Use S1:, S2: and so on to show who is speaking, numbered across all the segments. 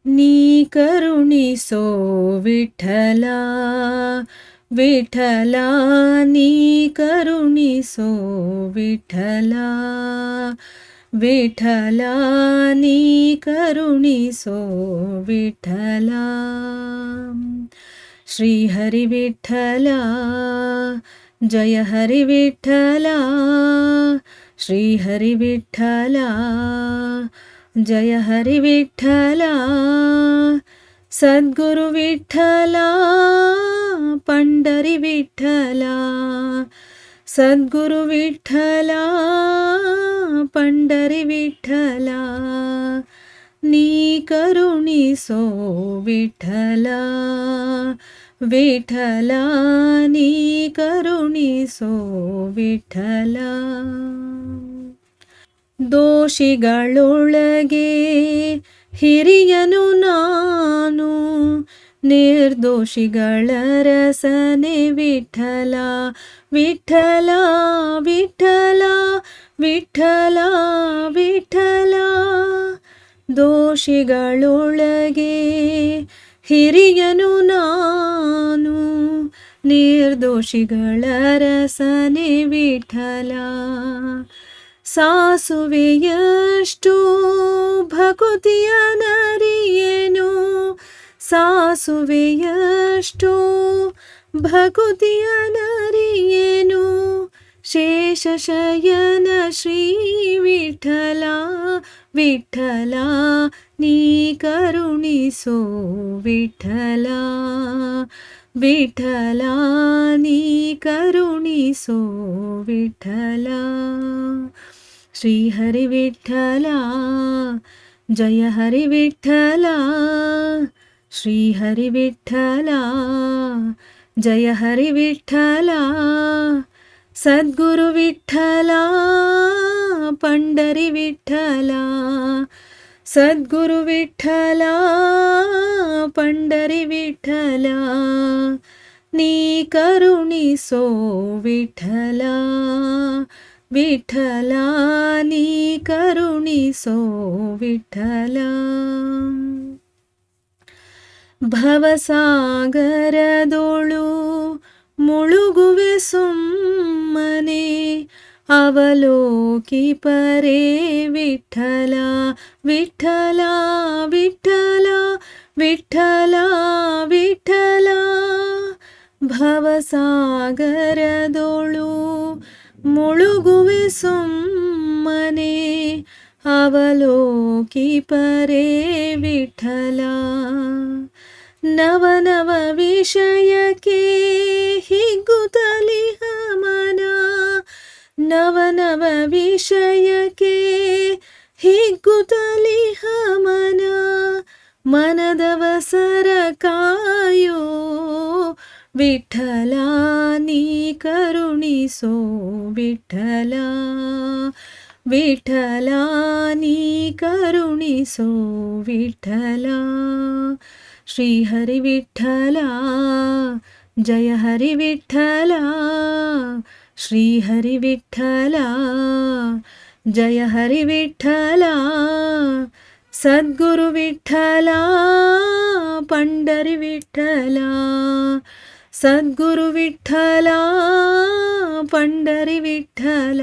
S1: ನೀ ಕರುಣಿಸೋ ವಿಠಲ ವಿಠಲ ನೀ ಕರುಣಿಸೋ ವಿಠಲ ವಿಠಲ ನೀ ಕರುಣಿಸೋ ವಿಠಲ ಶ್ರೀ ಹರಿ ವಿಠಲ ಜಯ ಹರಿ ವಿಠಲ ಶ್ರೀ ಹರಿ ವಿಠಲ ಜಯ ಹರಿ ವಿಠಲ ಸದ್ಗುರು ವಿಠಲ ಪಂಡರಿ ವಿಠಲ ಸದ್ಗುರು ವಿಠಲ ಪಂಡರಿ ವಿಠಲ ನೀ ಕರುಣಿಸೋ ವಿಠಲ ವಿಠಲ ನೀ ಕರುಣಿಸೋ ವಿಠಲ ದೋಷಿಗಳೊಳಗೆ ಹಿರಿಯನು ನಾನು ನಿರ್ದೋಷಿಗಳ ರಸನೆ ವಿಠಲ ವಿಠಲ ವಿಠಲ ವಿಠಲ ವಿಠಲ ದೋಷಿಗಳೊಳಗೆ ಹಿರಿಯನು ನಾನು ನಿರ್ದೋಷಿಗಳ ರಸನೆ ವಿಠಲ ಸಾಸುವೆಯಷ್ಟು ಭಕುತಿಯ ನರಿಯೇನು ಸಾಸುವೆಯಷ್ಟು ಭಕುತಿಯ ನರಿಯೇನು ಶೇಷಶಯನ ಶ್ರೀ ವಿಠಲ ವಿಠಲ ನೀ ಕರುಣಿಸೋ ವಿಠಲ ವಿಠಲ ನೀ ಕರುಣಿಸೋ ವಿಠಲ ಶ್ರೀ ಹರಿ ವಿಠಲ ಜಯ ಹರಿ ವಿಠಲ ಶ್ರೀ ಹರಿ ವಿಠಲ ಜಯ ಹರಿ ವಿಠಲ ಸದ್ಗುರು ವಿಠಲ ಪಂಡರಿ ವಿಠಲ ಸದ್ಗುರು ವಿಠಲ ಪಂಡರಿ ವಿಠಲ ನೀ ಕರುಣಿಸೋ ವಿಠಲ ವಿಠಲ ನೀ ಕರುಣಿಸೋ ವಿಠಲ ಭವಸಾಗರದೋಳು ಮುಳುಗುವೆ ಸುಮ್ಮನೆ ಅವಲೋಕಿ ಪರೇ ವಿಠಲ ವಿಠಲ ವಿಠಲ ವಿಠಲ ವಿಠಲ ಭವಸಾಗರದೋಳು ಮುಳುಗುವೆ ಸುಮ್ಮನೆ ಅವಲೋಕಿ ಪರೇ ವಿಠಲ ನವನವ ವಿಷಯಕ್ಕೆ ಹಿಗ್ಗುತ್ತಲಿ ಮನ ನವನವ ವಿಷಯಕ್ಕೆ ಹಿಗ್ಗುತ್ತಲಿ ಮನ ಮನದವಸರ ಕಾಯೋ ವಿಠಲ ನೀ ಕರುಣಿಸೋ ವಿಠಲ ವಿಠಲ ನೀ ಕರುಣಿಸೋ ವಿಠಲ ಶ್ರೀ ಹರಿ ವಿಠಲ ಜಯ ಹರಿ ವಿಠಲ ಶ್ರೀ ಹರಿ ವಿಠಲ ಜಯ ಹರಿ ವಿಠಲ ಸದ್ಗುರು ವಿಠಲ ಪಂಡರಿ ವಿಠಲ ಸದ್ಗುರು ವಿಠಲ ಪಂಡರಿ ವಿಠಲ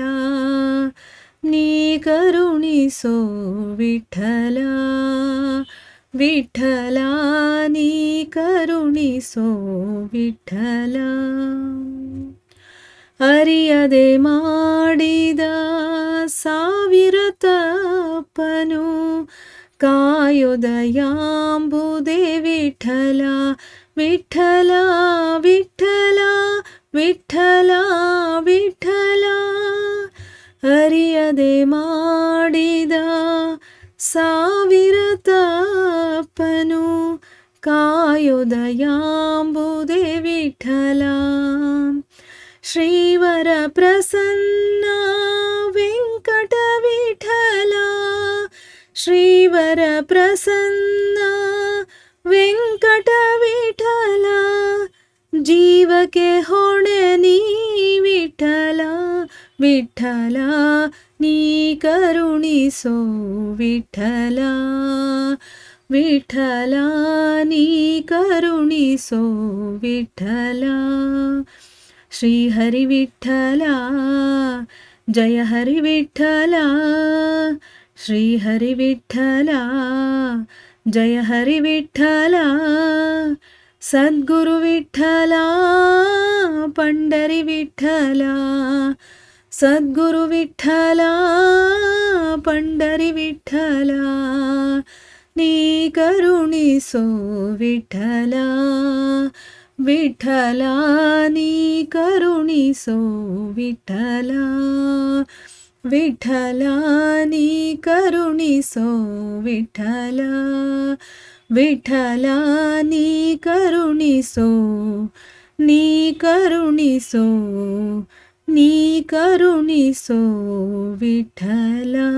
S1: ನೀ ಕರುಣಿಸೋ ವಿಠಲ ವಿಠಲ ನೀ ಕರುಣಿಸೋ ವಿಠಲ ಅರಿಯದೆ ಮಾಡಿದ ಸಾವಿರ ತಪ್ಪನು ಕಾಯೊದಯಾಂಬುದೇ ವಿಠಲ ವಿಠಲ ವಿಠಲ ವಿಠಲ ವಿಠಲ ಅರಿಯದೆ ಮಾಡಿದ ಸಾವಿರ ತಪ್ಪನು ಕಾಯೊದಯಾಂಬುದೇ ವಿಠಲ ಶ್ರೀವರ ಪ್ರಸನ್ನ ವೆಂಕಟ ವಿಠಲ ಶ್ರೀವರ ಪ್ರಸನ್ನ ವೆಂಕಟ ವಿಠಲ ಜೀವಕ್ಕೆ ಹೊಣೆ ನೀ ವಿಠಲ ವಿಠಲ ನೀ ಕರುಣಿಸೋ ವಿಠಲ विठ्ठला नी करुणिसो विठ्ठला. श्री हरी विठ्ठला जय हरी विठ्ठला. श्री हरी विठ्ठला जय हरी विठ्ठला. सद्गुरु विठ्ठला पंढरी विठ्ठला. सद्गुरु विठ्ठला पंढरी विठ्ठला. नी करुणिसो विठ्ठला. विठ्ठला नी करुणिसो विठ्ठला. विठ्ठला नी करुणिसो विठ्ठला. विठ्ठला नी करुणिसो. नी करुणिसो. नी करुणिसो विठ्ठला.